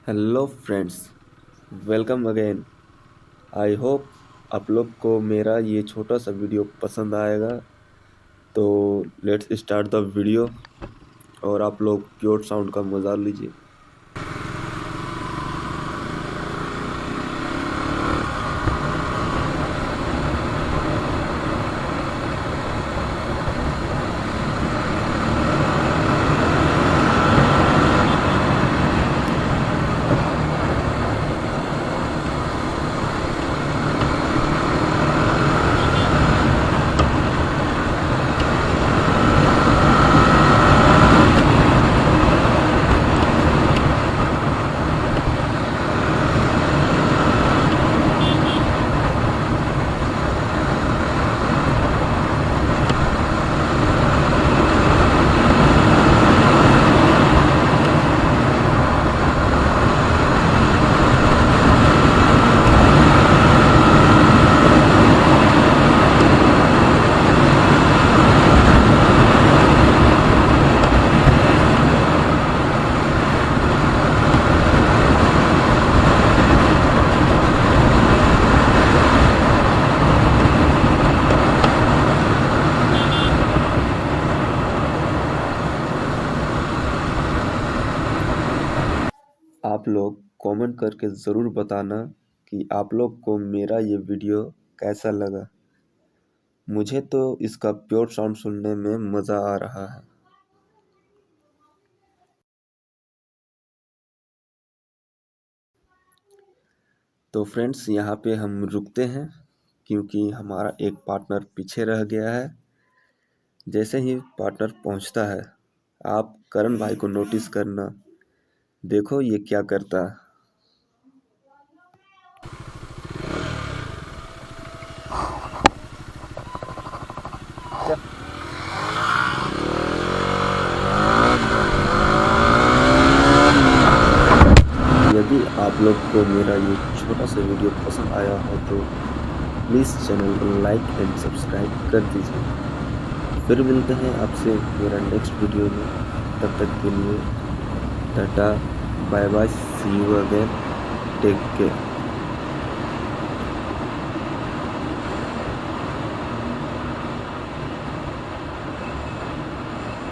Hello friends, welcome again. I hope आप लोग को मेरा ये छोटा सा वीडियो पसंद आएगा। तो लेट्स स्टार्ट द वीडियो और आप लोग प्योर साउंड का मज़ा लीजिए। आप लोग कमेंट करके ज़रूर बताना कि आप लोग को मेरा ये वीडियो कैसा लगा। मुझे तो इसका प्योर साउंड सुनने में मज़ा आ रहा है। तो फ्रेंड्स, यहाँ पे हम रुकते हैं क्योंकि हमारा एक पार्टनर पीछे रह गया है। जैसे ही पार्टनर पहुँचता है, आप करण भाई को नोटिस करना। देखो ये क्या करता है। यदि आप लोग को मेरा ये छोटा सा वीडियो पसंद आया हो तो प्लीज़ चैनल को लाइक एंड सब्सक्राइब कर दीजिए। फिर मिलते हैं आपसे मेरा नेक्स्ट वीडियो में। तब तक के लिए टाटा, bye bye, see you again, take care.